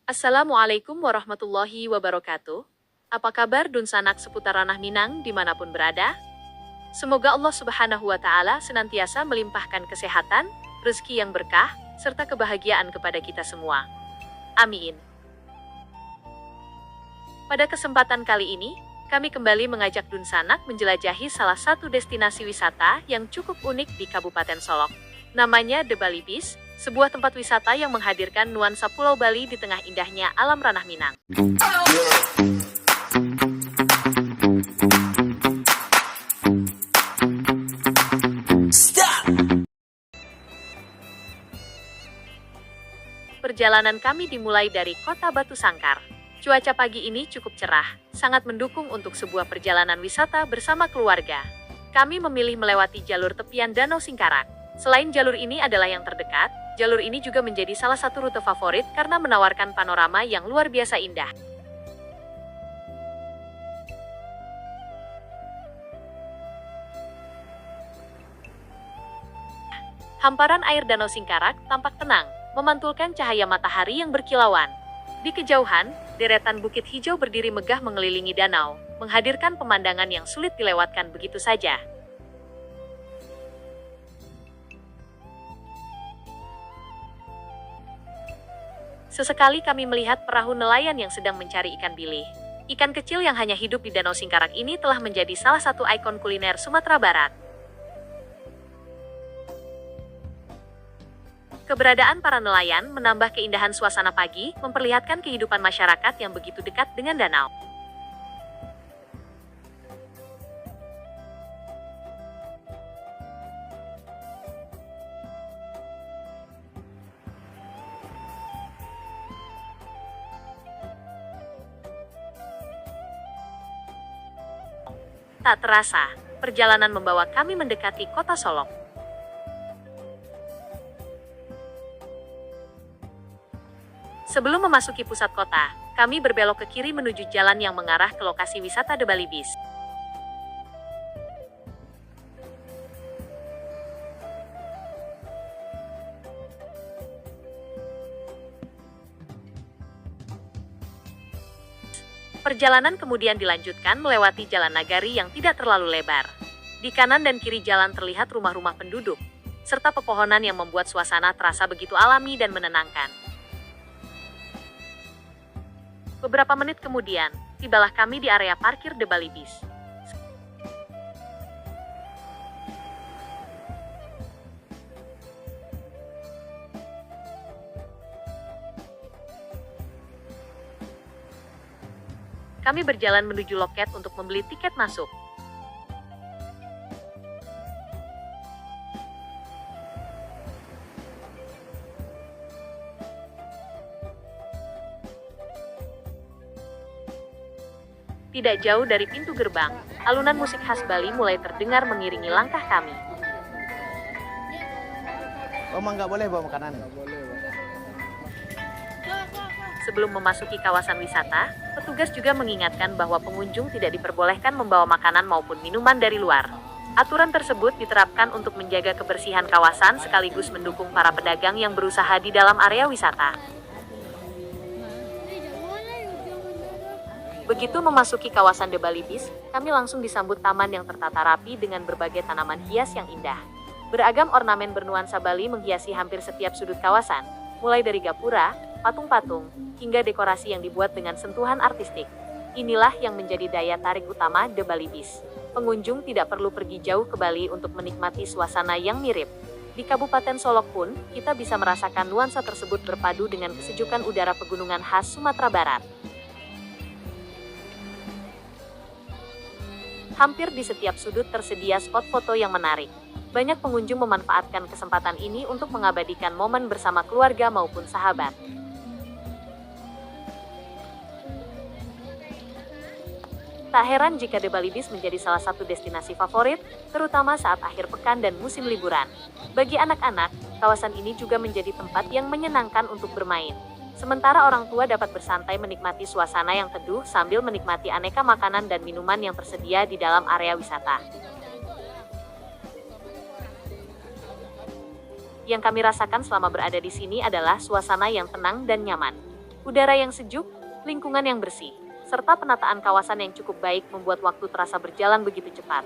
Assalamualaikum warahmatullahi wabarakatuh. Apa kabar Dunsanak seputar ranah Minang dimanapun berada? Semoga Allah Subhanahu wa Ta'ala senantiasa melimpahkan kesehatan, rezeki yang berkah, serta kebahagiaan kepada kita semua. Amin. Pada kesempatan kali ini, kami kembali mengajak Dunsanak menjelajahi salah satu destinasi wisata yang cukup unik di Kabupaten Solok. Namanya The Bali Beach, sebuah tempat wisata yang menghadirkan nuansa Pulau Bali di tengah indahnya alam ranah Minang. Perjalanan kami dimulai dari Kota Batu Sangkar. Cuaca pagi ini cukup cerah, sangat mendukung untuk sebuah perjalanan wisata bersama keluarga. Kami memilih melewati jalur tepian Danau Singkarak. Selain jalur ini adalah yang terdekat, jalur ini juga menjadi salah satu rute favorit karena menawarkan panorama yang luar biasa indah. Hamparan air Danau Singkarak tampak tenang, memantulkan cahaya matahari yang berkilauan. Di kejauhan, deretan bukit hijau berdiri megah mengelilingi danau, menghadirkan pemandangan yang sulit dilewatkan begitu saja. Sesekali kami melihat perahu nelayan yang sedang mencari ikan bilih. Ikan kecil yang hanya hidup di Danau Singkarak ini telah menjadi salah satu ikon kuliner Sumatera Barat. Keberadaan para nelayan menambah keindahan suasana pagi, memperlihatkan kehidupan masyarakat yang begitu dekat dengan danau. Tak terasa, perjalanan membawa kami mendekati kota Solok. Sebelum memasuki pusat kota, kami berbelok ke kiri menuju jalan yang mengarah ke lokasi wisata The Bali Beach. Perjalanan kemudian dilanjutkan melewati jalan nagari yang tidak terlalu lebar. Di kanan dan kiri jalan terlihat rumah-rumah penduduk, serta pepohonan yang membuat suasana terasa begitu alami dan menenangkan. Beberapa menit kemudian, tibalah kami di area parkir The Bali Beach. Kami berjalan menuju loket untuk membeli tiket masuk. Tidak jauh dari pintu gerbang, alunan musik khas Bali mulai terdengar mengiringi langkah kami. Emang nggak boleh bawa makanan? Sebelum memasuki kawasan wisata, petugas juga mengingatkan bahwa pengunjung tidak diperbolehkan membawa makanan maupun minuman dari luar. Aturan tersebut diterapkan untuk menjaga kebersihan kawasan sekaligus mendukung para pedagang yang berusaha di dalam area wisata. Begitu memasuki kawasan The Bali Beach, kami langsung disambut taman yang tertata rapi dengan berbagai tanaman hias yang indah. Beragam ornamen bernuansa Bali menghiasi hampir setiap sudut kawasan, mulai dari gapura, patung-patung, hingga dekorasi yang dibuat dengan sentuhan artistik. Inilah yang menjadi daya tarik utama The Bali Beach. Pengunjung tidak perlu pergi jauh ke Bali untuk menikmati suasana yang mirip. Di Kabupaten Solok pun, kita bisa merasakan nuansa tersebut berpadu dengan kesejukan udara pegunungan khas Sumatera Barat. Hampir di setiap sudut tersedia spot foto yang menarik. Banyak pengunjung memanfaatkan kesempatan ini untuk mengabadikan momen bersama keluarga maupun sahabat. Tak heran jika The Bali Beach menjadi salah satu destinasi favorit, terutama saat akhir pekan dan musim liburan. Bagi anak-anak, kawasan ini juga menjadi tempat yang menyenangkan untuk bermain. Sementara orang tua dapat bersantai menikmati suasana yang teduh sambil menikmati aneka makanan dan minuman yang tersedia di dalam area wisata. Yang kami rasakan selama berada di sini adalah suasana yang tenang dan nyaman. Udara yang sejuk, lingkungan yang bersih, serta penataan kawasan yang cukup baik membuat waktu terasa berjalan begitu cepat.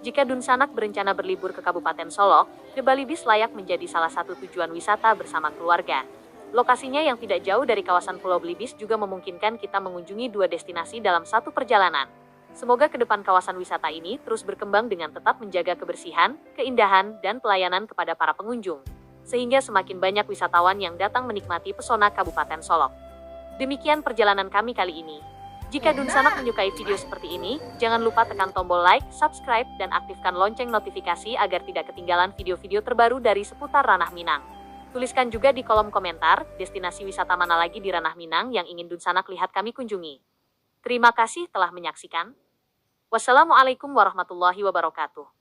Jika Dunsanak berencana berlibur ke Kabupaten Solok, The Bali Beach layak menjadi salah satu tujuan wisata bersama keluarga. Lokasinya yang tidak jauh dari kawasan Pulau Belibis juga memungkinkan kita mengunjungi dua destinasi dalam satu perjalanan. Semoga ke depan kawasan wisata ini terus berkembang dengan tetap menjaga kebersihan, keindahan, dan pelayanan kepada para pengunjung, sehingga semakin banyak wisatawan yang datang menikmati pesona Kabupaten Solok. Demikian perjalanan kami kali ini. Jika Dunsanak menyukai video seperti ini, jangan lupa tekan tombol like, subscribe, dan aktifkan lonceng notifikasi agar tidak ketinggalan video-video terbaru dari seputar Ranah Minang. Tuliskan juga di kolom komentar, destinasi wisata mana lagi di Ranah Minang yang ingin Dunsanak lihat kami kunjungi. Terima kasih telah menyaksikan. Wassalamualaikum warahmatullahi wabarakatuh.